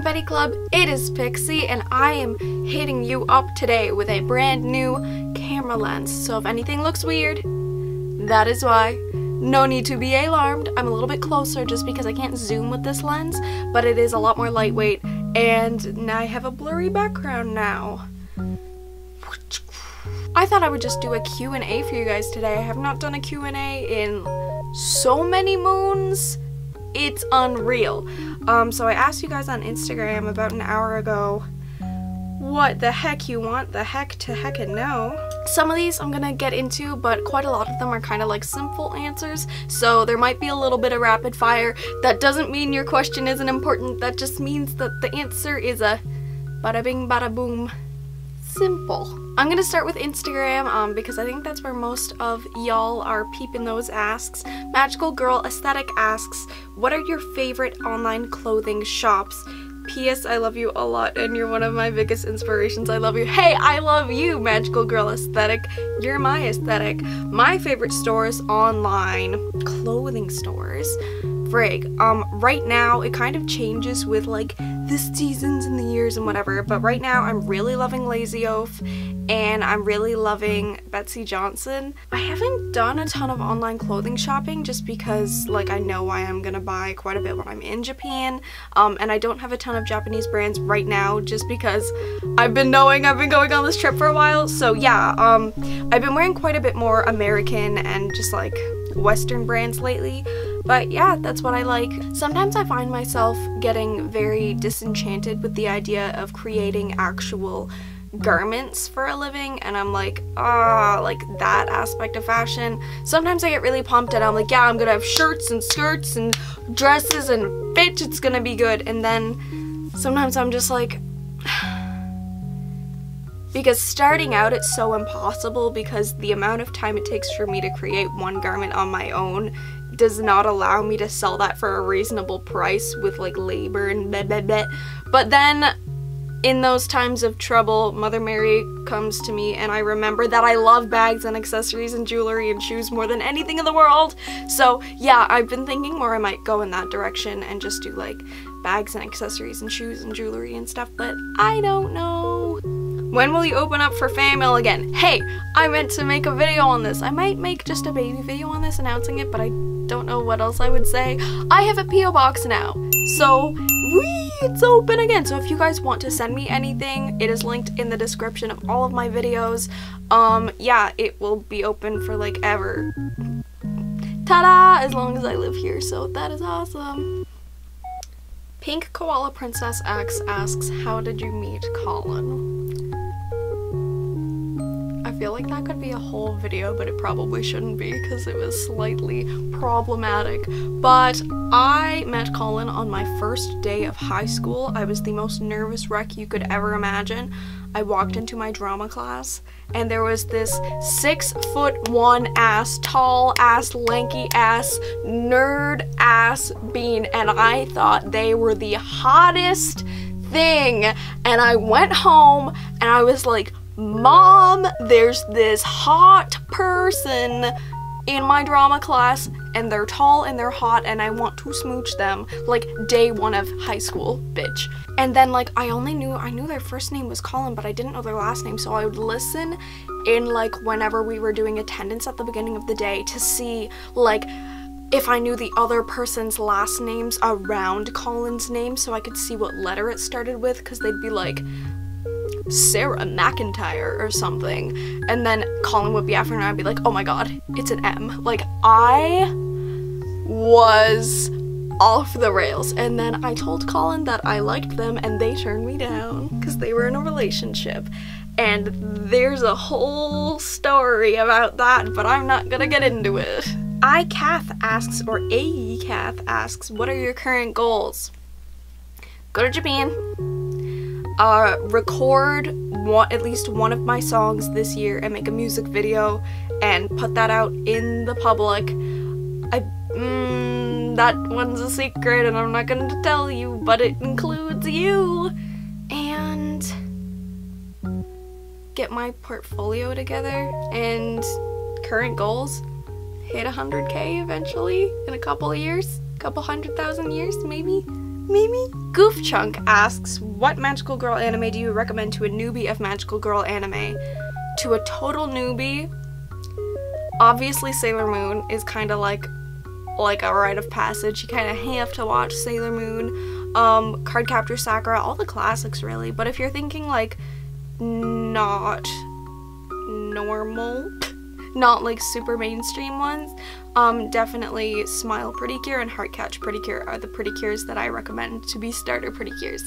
Betty Club, it is Pixie, and I am hitting you up today with a brand new camera lens. So if anything looks weird, that is why. No need to be alarmed. I'm a little bit closer just because I can't zoom with this lens, but it is a lot more lightweight, and now I have a blurry background now. I thought I would just do a Q&A for you guys today. I have not done a Q&A in so many moons. It's unreal. So I asked you guys on Instagram about an hour ago what the heck you want, the heck to heckin' no. Some of these I'm gonna get into, but quite a lot of them are kind of like simple answers, so there might be a little bit of rapid fire. That doesn't mean your question isn't important, that just means that the answer is a bada bing bada boom. Simple. I'm gonna start with Instagram because I think that's where most of y'all are peeping those asks. Magical Girl Aesthetic asks, what are your favorite online clothing shops? P.S. I love you a lot and you're one of my biggest inspirations. I love you. Hey, I love you, Magical Girl Aesthetic. You're my aesthetic. My favorite stores online, clothing stores. Frig. Right now it kind of changes with like the seasons and the years and whatever, but right now I'm really loving Lazy Oaf and I'm really loving Betsey Johnson. I haven't done a ton of online clothing shopping just because like I know I am gonna buy quite a bit when I'm in Japan, and I don't have a ton of Japanese brands right now just because I've been going on this trip for a while. So yeah, I've been wearing quite a bit more American and just like Western brands lately. But yeah, that's what I like. Sometimes I find myself getting very disenchanted with the idea of creating actual garments for a living, and I'm like, like that aspect of fashion. Sometimes I get really pumped and I'm like, yeah, I'm gonna have shirts and skirts and dresses and bitch, it's gonna be good. And then sometimes I'm just like, because starting out it's so impossible because the amount of time it takes for me to create one garment on my own does not allow me to sell that for a reasonable price with like labor and blah blah blah. But then in those times of trouble, Mother Mary comes to me and I remember that I love bags and accessories and jewelry and shoes more than anything in the world. So yeah, I've been thinking more I might go in that direction and just do like bags and accessories and shoes and jewelry and stuff, but I don't know. When will you open up for fan mail again? Hey, I meant to make a video on this. I might make just a baby video on this announcing it, but I don't know what else I would say. I have a P.O. box now, so it's open again. So if you guys want to send me anything, it is linked in the description of all of my videos. Yeah, it will be open for like ever. Ta-da! As long as I live here, so that is awesome. Pink Koala Princess X asks, how did you meet Colin? I feel like that could be a whole video, but it probably shouldn't be because it was slightly problematic. But I met Colin on my first day of high school. I was the most nervous wreck you could ever imagine. I walked into my drama class and there was this 6'1" ass, tall ass, lanky ass, nerd ass bean, and I thought they were the hottest thing. And I went home and I was like, Mom, there's this hot person in my drama class and they're tall and they're hot and I want to smooch them, like day one of high school, bitch. And then like I knew their first name was Colin, but I didn't know their last name, so I would listen in like whenever we were doing attendance at the beginning of the day to see like if I knew the other person's last names around Colin's name so I could see what letter it started with, because they'd be like Sarah McIntyre or something, and then Colin would be after and I'd be like, oh my god, it's an M. Like I was off the rails, and then I told Colin that I liked them and they turned me down because they were in a relationship, and there's a whole story about that, but I'm not gonna get into it. Kath asks, or Kath asks, what are your current goals? Go to Japan, record at least one of my songs this year and make a music video and put that out in the public. That one's a secret and I'm not going to tell you, but it includes you. And get my portfolio together, and current goals, hit 100K eventually in a couple of years, couple 100,000 years maybe. Mimi. Goof Chunk asks, what magical girl anime do you recommend to a newbie of magical girl anime? To a total newbie, obviously Sailor Moon is kind of like a rite of passage. You kind of have to watch Sailor Moon, Cardcaptor Sakura, all the classics really. But if you're thinking like not normal, not like super mainstream ones, definitely Smile Pretty Cure and Heartcatch Pretty Cure are the Pretty Cures that I recommend to be starter Pretty Cures.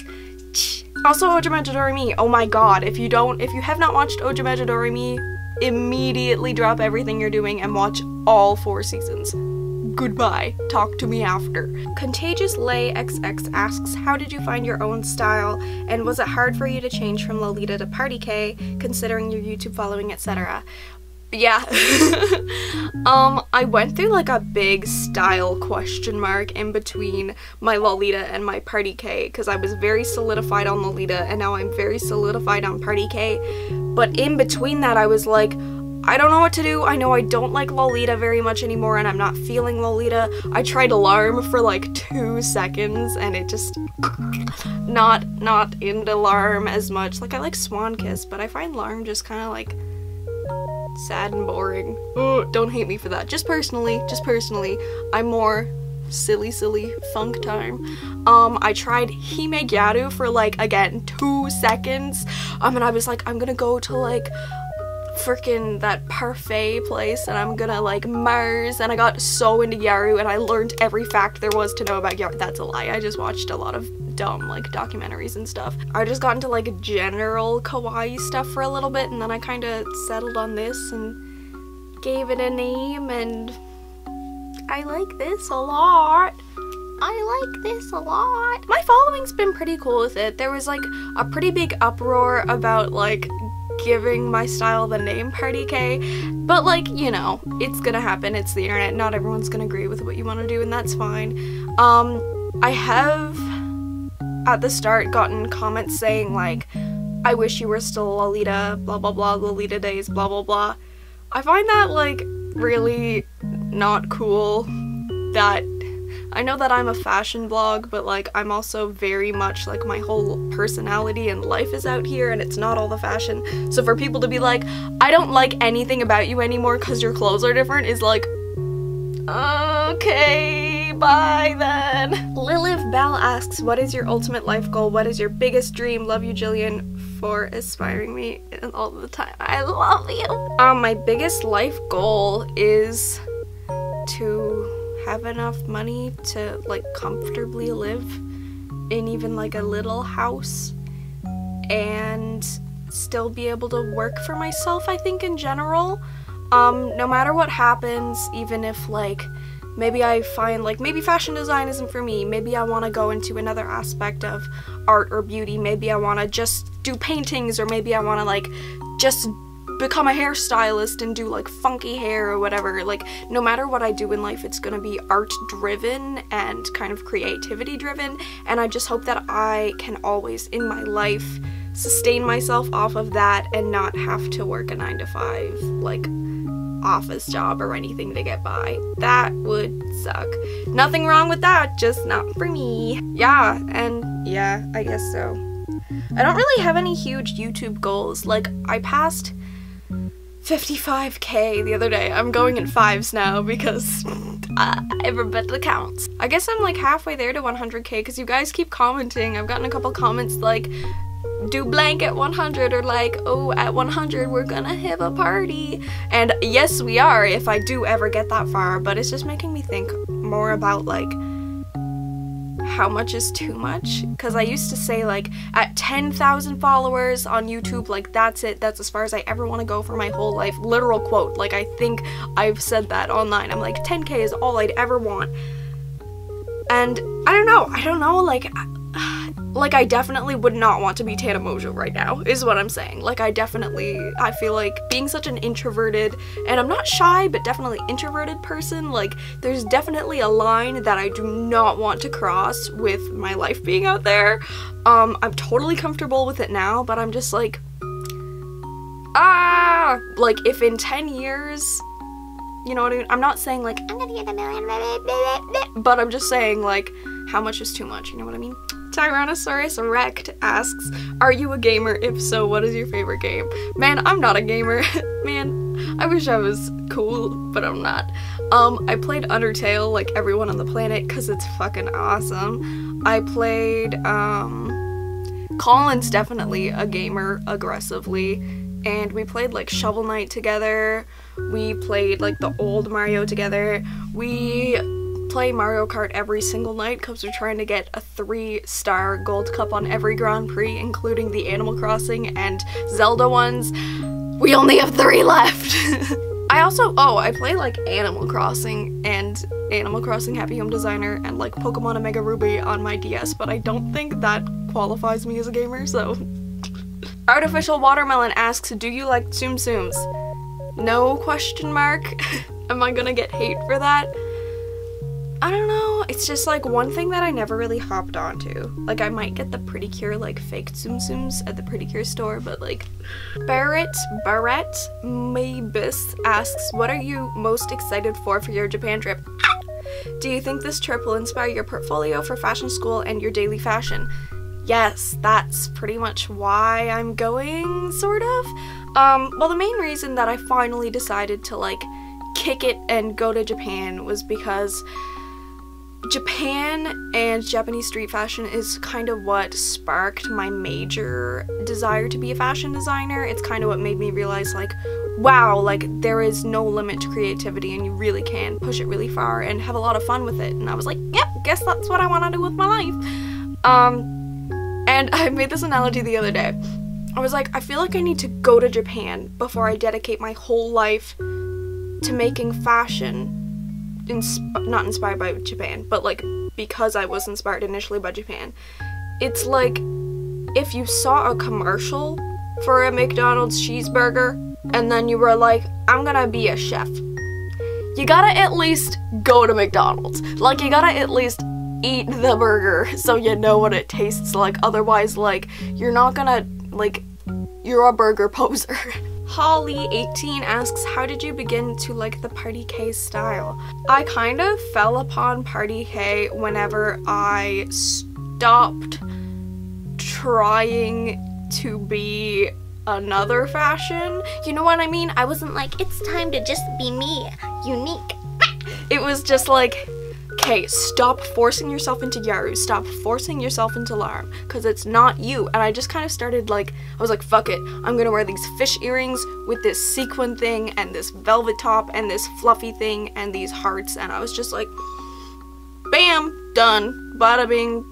Also, Ojima Doremi, oh my god, if you have not watched Ojima Doremi, immediately drop everything you're doing and watch all 4 seasons. Goodbye. Talk to me after. Contagious Lay XX asks, how did you find your own style, and was it hard for you to change from Lolita to Party K, considering your YouTube following, etc.? Yeah. I went through like a big style question mark in between my Lolita and my Party K, because I was very solidified on Lolita and now I'm very solidified on Party K. But in between that I was like, I don't know what to do. I know I don't like Lolita very much anymore and I'm not feeling Lolita. I tried Alarm for like 2 seconds and it just not into Alarm as much. Like I like Swan Kiss, but I find Alarm just kind of like sad and boring. Ugh, don't hate me for that. Just personally, I'm more silly funk time. I tried Hime Gyaru for like, again, 2 seconds. And I was like, I'm gonna go to like freaking that parfait place and I'm gonna like Mars, and I got so into Gyaru and I learned every fact there was to know about Gyaru. That's a lie. I just watched a lot of dumb like documentaries and stuff. I just got into like general kawaii stuff for a little bit and then I kind of settled on this and gave it a name, and I like this a lot. My following's been pretty cool with it. There was like a pretty big uproar about like giving my style the name Party K, but like, you know, it's gonna happen. It's the internet. Not everyone's gonna agree with what you want to do, and that's fine. I have at the start gotten comments saying like, I wish you were still Lolita, blah blah blah, Lolita days, blah blah blah. I find that like really not cool. That I know that I'm a fashion blog, but like I'm also very much like my whole personality and life is out here and it's not all the fashion. So for people to be like, I don't like anything about you anymore because your clothes are different is like, okay, bye then. Lilith Bell asks, what is your ultimate life goal? What is your biggest dream? Love you, Jillian, for inspiring me all the time. I love you. My biggest life goal is to have enough money to like comfortably live in even like a little house and still be able to work for myself, I think, in general. No matter what happens, even if like maybe I find like maybe fashion design isn't for me, maybe I want to go into another aspect of art or beauty, maybe I want to just do paintings, or maybe I want to like just become a hairstylist and do like funky hair or whatever. Like no matter what I do in life, it's gonna be art driven and kind of creativity driven, and I just hope that I can always in my life sustain myself off of that and not have to work a 9-to-5 like office job or anything to get by. That would suck. Nothing wrong with that, just not for me. Yeah, and yeah, I guess so. I don't really have any huge YouTube goals. Like I passed 55k the other day. I'm going in 5s now because every bit that counts. I guess I'm like halfway there to 100k because you guys keep commenting. I've gotten a couple comments like, do blank at 100, or like, oh, at 100 we're gonna have a party. And yes, we are if I do ever get that far, but it's just making me think more about like how much is too much, because I used to say like at 10,000 followers on YouTube, like that's it, that's as far as I ever want to go for my whole life. Literal quote, like I think I've said that online. I'm like 10k is all I'd ever want. And I don't know, like I definitely would not want to be Tana Mongeau right now, is what I'm saying. Like I feel like being such an introverted, and I'm not shy, but definitely introverted person, like there's definitely a line that I do not want to cross with my life being out there. I'm totally comfortable with it now, but I'm just like, like if in 10 years, you know what I mean? I'm not saying like, I'm gonna get a million, but I'm just saying like, how much is too much, you know what I mean? Tyrannosaurus Rex asks, are you a gamer? If so, what is your favorite game? Man, I'm not a gamer. Man, I wish I was cool, but I'm not. I played Undertale like everyone on the planet because it's fucking awesome. I played, Colin's definitely a gamer aggressively, and we played like Shovel Knight together. We played like the old Mario together. We play Mario Kart every single night because we're trying to get a 3-star gold cup on every Grand Prix, including the Animal Crossing and Zelda ones. We only have 3 left. I play like Animal Crossing and Animal Crossing Happy Home Designer and like Pokemon Omega Ruby on my DS, but I don't think that qualifies me as a gamer, so. Artificial Watermelon asks, do you like Tsum Tsums? No question mark. Am I gonna get hate for that? I don't know, it's just like one thing that I never really hopped onto. Like I might get the Pretty Cure like fake Tsum Tsums at the Pretty Cure store, but like. Barrett Mabis asks, what are you most excited for your Japan trip? Do you think this trip will inspire your portfolio for fashion school and your daily fashion? Yes, that's pretty much why I'm going, sort of. Well, the main reason that I finally decided to like kick it and go to Japan was because Japan and Japanese street fashion is kind of what sparked my major desire to be a fashion designer. It's kind of what made me realize like, wow, like there is no limit to creativity and you really can push it really far and have a lot of fun with it. And I was like, yep, guess that's what I want to do with my life. And I made this analogy the other day. I was like, I feel like I need to go to Japan before I dedicate my whole life to making fashion. Not inspired by Japan, but like because I was inspired initially by Japan. It's like if you saw a commercial for a McDonald's cheeseburger and then you were like, I'm gonna be a chef. You gotta at least go to McDonald's. Like you gotta at least eat the burger so you know what it tastes like. Otherwise, like, you're not gonna, like, you're a burger poser. Holly18 asks, how did you begin to like the Party K style? I kind of fell upon Party K whenever I stopped trying to be another fashion. You know what I mean? I wasn't like, it's time to just be me, unique. It was just like, okay, stop forcing yourself into Yaru, stop forcing yourself into Larm, because it's not you. And I just kind of started like, I was like, fuck it, I'm gonna wear these fish earrings with this sequin thing and this velvet top and this fluffy thing and these hearts, and I was just like, bam, done, bada bing,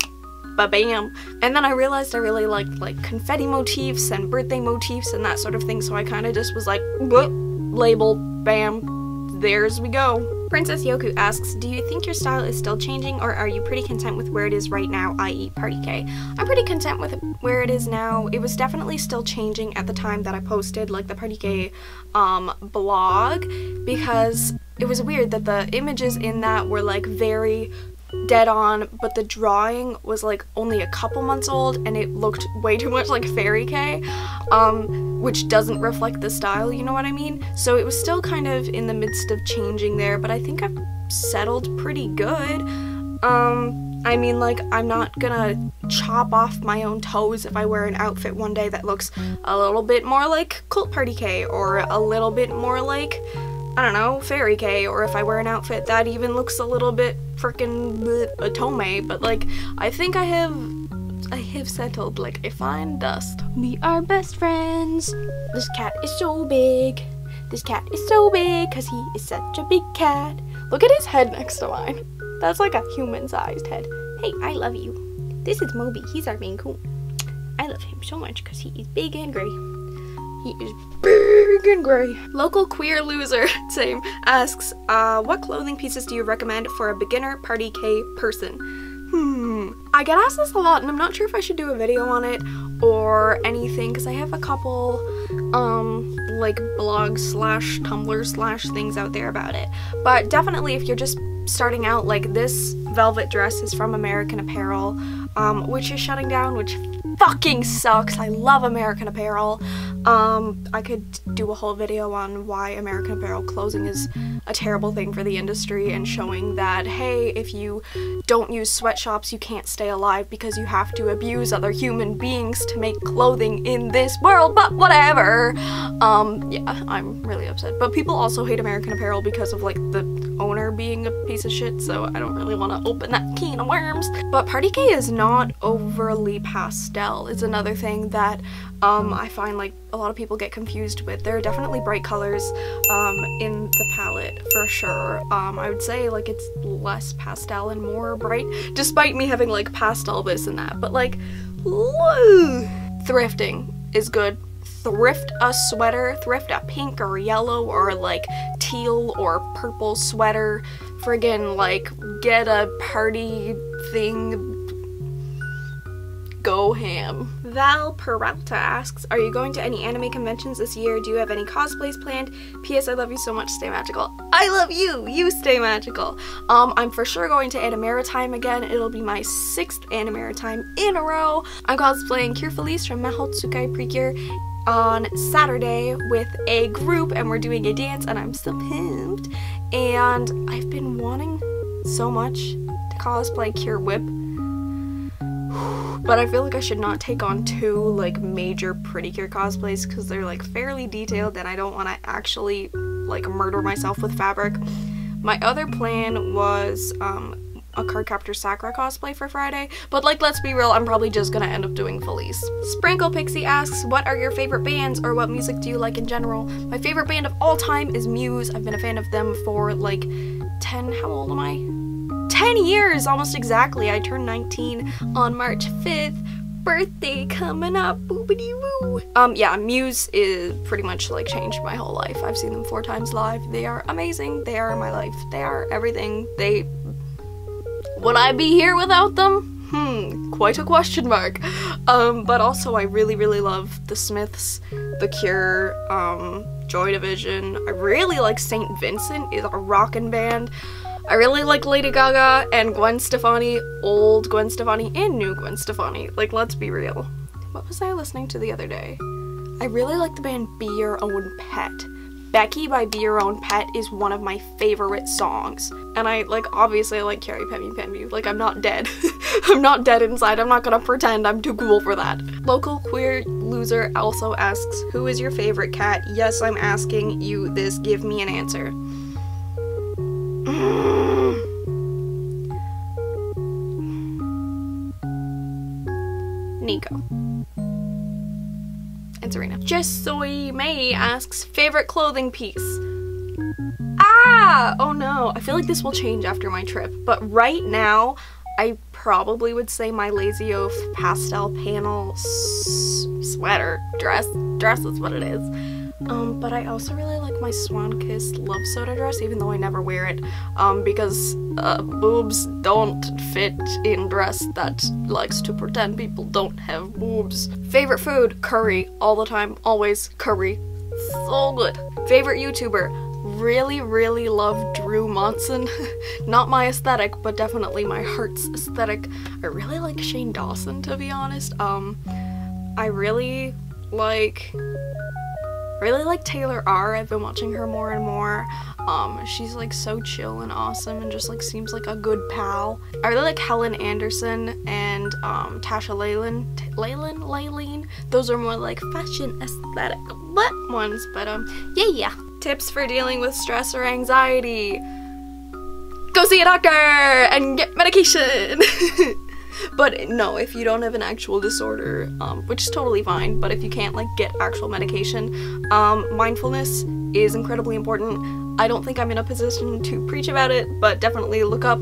ba-bam. And then I realized I really liked like confetti motifs and birthday motifs and that sort of thing, so I kind of just was like, label, bam, there's we go. Princess Yoku asks, do you think your style is still changing, or are you pretty content with where it is right now, i.e. Party K? I'm pretty content with where it is now. It was definitely still changing at the time that I posted like the Party K blog, because it was weird that the images in that were like very dead on, but the drawing was like only a couple months old and it looked way too much like Fairy K, which doesn't reflect the style, you know what I mean? So it was still kind of in the midst of changing there, but I think I've settled pretty good. I mean, like, I'm not gonna chop off my own toes if I wear an outfit one day that looks a little bit more like Cult Party K, or a little bit more like, I don't know, Fairy K, or if I wear an outfit that even looks a little bit frickin' Otome, but like, I think I have settled like a fine dust. We are best friends. This cat is so big. This cat is so big because he is such a big cat. Look at his head next to mine. That's like a human-sized head. Hey, I love you. This is Moby. He's our Maine Coon. I love him so much because he is big and gray. He is big and gray. Local queer loser, same, asks, what clothing pieces do you recommend for a beginner Party K person? I get asked this a lot and I'm not sure if I should do a video on it or anything, because I have a couple, like blogs slash Tumblr slash things out there about it. But definitely if you're just starting out, like, this velvet dress is from American Apparel, which is shutting down, which fucking sucks. I love American Apparel. I could do a whole video on why American Apparel clothing is a terrible thing for the industry, and showing that, hey, if you don't use sweatshops, you can't stay alive because you have to abuse other human beings to make clothing in this world, but whatever. Yeah, I'm really upset. But people also hate American Apparel because of, like, the owner being a piece of shit, so I don't really want to open that can of worms. But Party K is not overly pastel. It's another thing that I find, like, a lot of people get confused with. There are definitely bright colors in the palette for sure. I would say, like, it's less pastel and more bright, despite me having, like, pastel this and that. But, like, thrifting is good. Thrift a sweater, thrift a pink or yellow or like teal or purple sweater, friggin' like get a party thing, go ham. Val Peralta asks, are you going to any anime conventions this year? Do you have any cosplays planned? P.S. I love you so much, stay magical. I love you! You stay magical. I'm for sure going to Animaritime again. It'll be my 6th Animaritime in a row. I'm cosplaying Cure Felice from Mahou Tsukai Precure on Saturday with a group, and we're doing a dance, and I'm so pumped. And I've been wanting so much to cosplay Cure Whip, but I feel like I should not take on 2 like major Pretty Cure cosplays because they're like fairly detailed and I don't want to actually like murder myself with fabric. My other plan was a Cardcaptor Sakura cosplay for Friday, but like, let's be real, I'm probably just gonna end up doing Felice. Sprinkle Pixie asks, what are your favorite bands, or what music do you like in general? My favorite band of all time is Muse. I've been a fan of them for like 10, how old am I? 10 years, almost exactly. I turned 19 on March 5th. Birthday coming up, boobity woo. Yeah, Muse is pretty much like changed my whole life. I've seen them 4 times live. They are amazing. They are my life. They are everything. Would I be here without them? Quite a question mark. But also I really, really love The Smiths, The Cure, Joy Division. I really like St. Vincent, is a rockin' band. I really like Lady Gaga and Gwen Stefani, old Gwen Stefani and new Gwen Stefani. Like, let's be real. What was I listening to the other day? I really like the band Be Your Own Pet. Becky by Be Your Own Pet is one of my favorite songs. And I, like, obviously I like Carrie Pemmy Pemmy. Like, I'm not dead. I'm not dead inside. I'm not gonna pretend I'm too cool for that. Local Queer Loser also asks, who is your favorite cat? Yes, I'm asking you this. Give me an answer. Nico. And Serena. Just Soy May asks, favorite clothing piece? Oh no, I feel like this will change after my trip, but right now I probably would say my Lazy Oaf pastel panel sweater, dress is what it is. But I also really like my Swan Kiss Love Soda dress, even though I never wear it, because boobs don't fit in dress that likes to pretend people don't have boobs. Favorite food? Curry. All the time. Always curry. So good. Favorite YouTuber? Really, really love Drew Monson. Not my aesthetic, but definitely my heart's aesthetic. I really like Shane Dawson, to be honest. I really like Taylor R. I've been watching her more and more. She's like so chill and awesome and just like seems like a good pal. I really like Helen Anderson and Tasha Layleen. Those are more like fashion aesthetic ones, but yeah. Tips for dealing with stress or anxiety. Go see a doctor and get medication. But no, if you don't have an actual disorder, which is totally fine, but if you can't like get actual medication, mindfulness is incredibly important. I don't think I'm in a position to preach about it, but definitely look up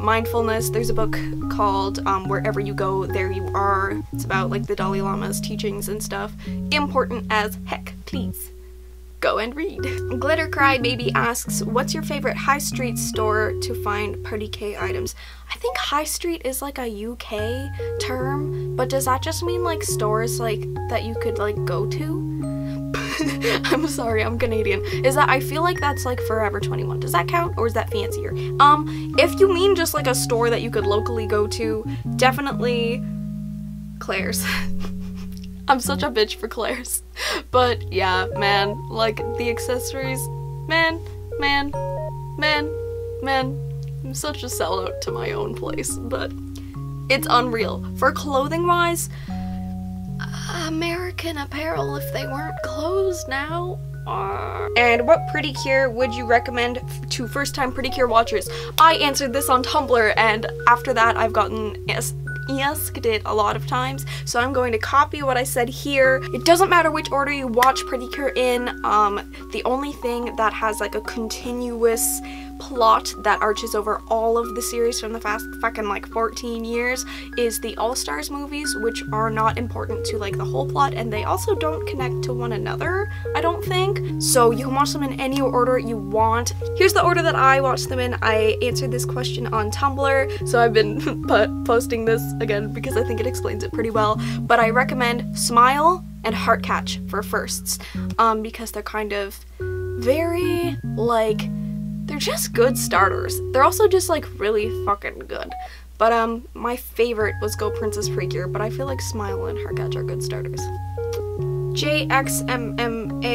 mindfulness. There's a book called Wherever You Go, There You Are. It's about like the Dalai Lama's teachings and stuff. Important as heck, please. Go and read. Glitter Cry Baby asks, what's your favorite high street store to find Party K items? I think high street is like a UK term, but does that just mean like stores like that you could like go to? I'm sorry, I'm Canadian. I feel like that's like Forever 21. Does that count, or is that fancier? If you mean just like a store that you could locally go to, definitely Claire's. I'm such a bitch for Claire's. But yeah, man, like the accessories, man, I'm such a sellout to my own place, but it's unreal. For clothing wise, American Apparel, if they weren't closed now. And what pretty cure would you recommend to first-time pretty cure watchers? I answered this on Tumblr, and after that I've gotten asked it a lot of times, so I'm going to copy what I said here. It doesn't matter which order you watch Pretty Cure in, the only thing that has like a continuous plot that arches over all of the series from the past fucking like 14 years is the All-Stars movies, which are not important to like the whole plot, and they also don't connect to one another, I don't think. So you can watch them in any order you want. Here's the order that I watched them in. I answered this question on Tumblr, so I've been posting this again because I think it explains it pretty well. But I recommend Smile and Heartcatch for firsts, because they're kind of very like, they're just good starters. They're also just like really fucking good. But my favorite was Go Princess Precure, but I feel like Smile and Heartcatch are good starters. JXMMA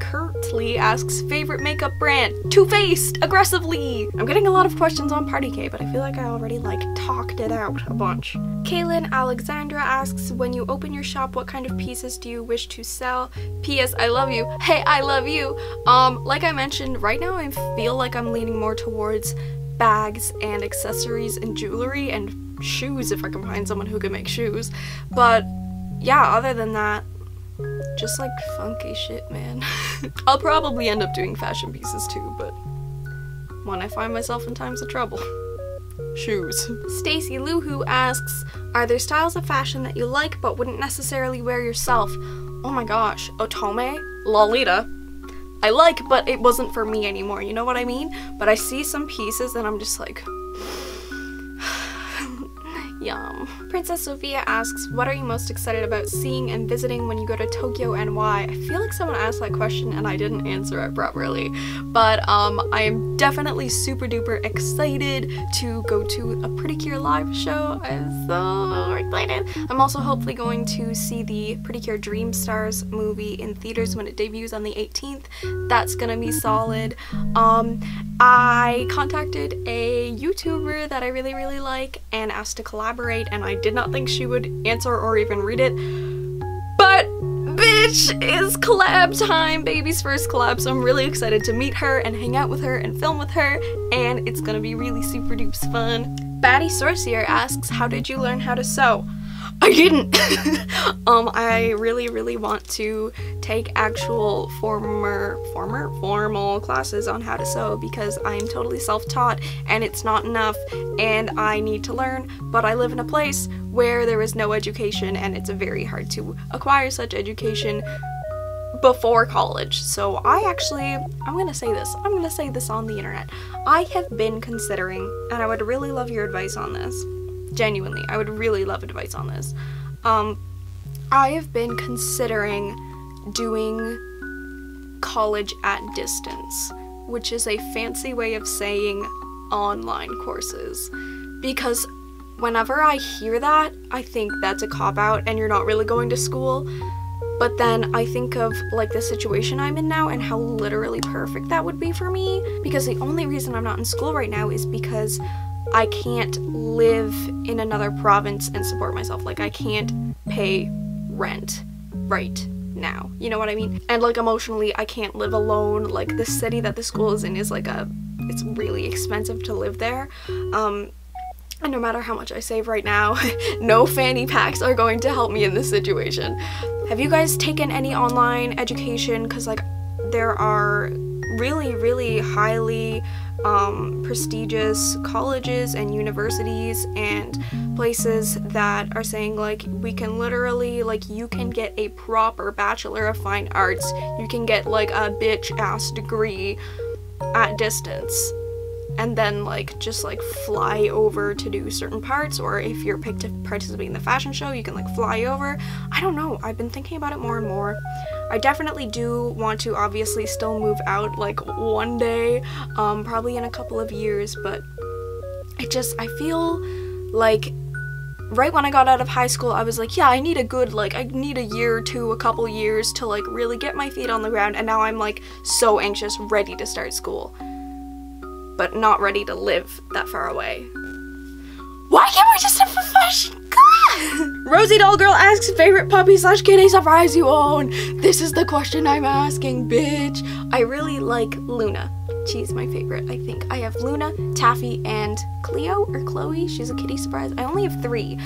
Curtly asks, favorite makeup brand? Too Faced, aggressively. I'm getting a lot of questions on Party K, but I feel like I already like talked it out a bunch. Kaylin Alexandra asks, when you open your shop, what kind of pieces do you wish to sell? P.S. I love you. Hey, I love you. Like I mentioned, right now I feel like I'm leaning more towards bags and accessories and jewelry and shoes if I can find someone who can make shoes. But yeah, other than that, just like funky shit, man. I'll probably end up doing fashion pieces too, but when I find myself in times of trouble, shoes. Stacy Luhu asks, are there styles of fashion that you like but wouldn't necessarily wear yourself? Oh my gosh, Otome, Lolita. I like, but it wasn't for me anymore, you know what I mean? But I see some pieces and I'm just like, yum. Princess Sophia asks, what are you most excited about seeing and visiting when you go to Tokyo and why? I feel like someone asked that question and I didn't answer it properly, but I am definitely super duper excited to go to a Pretty Cure live show. I'm so excited. I'm also hopefully going to see the Pretty Cure Dream Stars movie in theaters when it debuts on the 18th. That's gonna be solid. I contacted a YouTuber that I really like and asked to collaborate, and I did not think she would answer or even read it, but bitch, it's collab time, baby's first collab, so I'm really excited to meet her and hang out with her and film with her, and it's gonna be really super dupes fun. Batty Sorcier asks, how did you learn how to sew? I didn't. I really want to take actual formal classes on how to sew because I'm totally self-taught and it's not enough and I need to learn, but I live in a place where there is no education and it's very hard to acquire such education before college. So I'm gonna say this on the internet. I have been considering, and I would really love your advice on this. Genuinely, I would really love advice on this. I have been considering doing college at distance, which is a fancy way of saying online courses, because whenever I hear that, I think that's a cop-out and you're not really going to school. But then I think of like the situation I'm in now and how literally perfect that would be for me, because the only reason I'm not in school right now is because I can't live in another province and support myself. Like, I can't pay rent right now, you know what I mean? And like emotionally, I can't live alone. Like, the city that the school is in is like it's really expensive to live there. And no matter how much I save right now, no fanny packs are going to help me in this situation. Have you guys taken any online education? Because like, there are really highly prestigious colleges and universities and places that are saying like, we can literally, like, you can get a proper Bachelor of Fine Arts, you can get like a bitch ass degree at distance, and then like just like fly over to do certain parts, or if you're picked to participate in the fashion show, you can like fly over. I don't know, I've been thinking about it more and more. I definitely do want to obviously still move out like one day, probably in a couple of years, but I feel like right when I got out of high school, I was like, yeah, I need a good, like, I need a year or two, a couple years to, like, really get my feet on the ground, and now I'm, like, so anxious, ready to start school, but not ready to live that far away. Why can't we just have profession? Rosie Doll Girl asks, favorite puppy / kitty surprise you own? This is the question I'm asking, bitch. I really like Luna. She's my favorite, I think. I have Luna, Taffy, and Cleo or Chloe. She's a kitty surprise. I only have 3,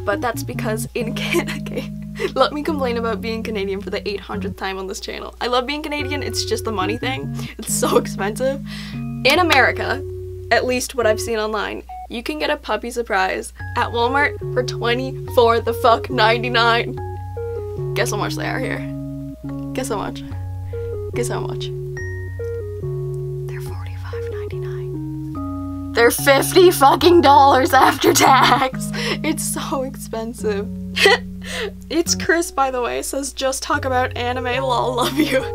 but that's because in okay, let me complain about being Canadian for the 800th time on this channel. I love being Canadian, it's just the money thing. It's so expensive. In America, at least what I've seen online, you can get a puppy surprise at Walmart for $24.99. Guess how much they are here. Guess how much. Guess how much. They're $45.99. They're $50 fucking after tax. It's so expensive. It's Chris, by the way, says just talk about anime, lol, love you.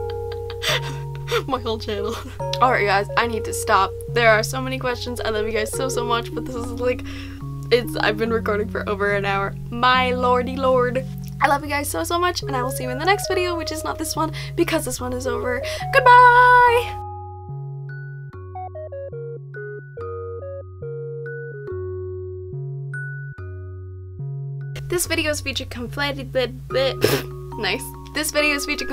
My whole channel. Alright guys, I need to stop. There are so many questions. I love you guys so much, but this is like, I've been recording for over an hour. My lordy lord. I love you guys so much, and I will see you in the next video, which is not this one, because this one is over. Goodbye! This video is featured completed nice. This video is featured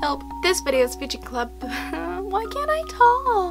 help. This video is featured club. Why can't I talk?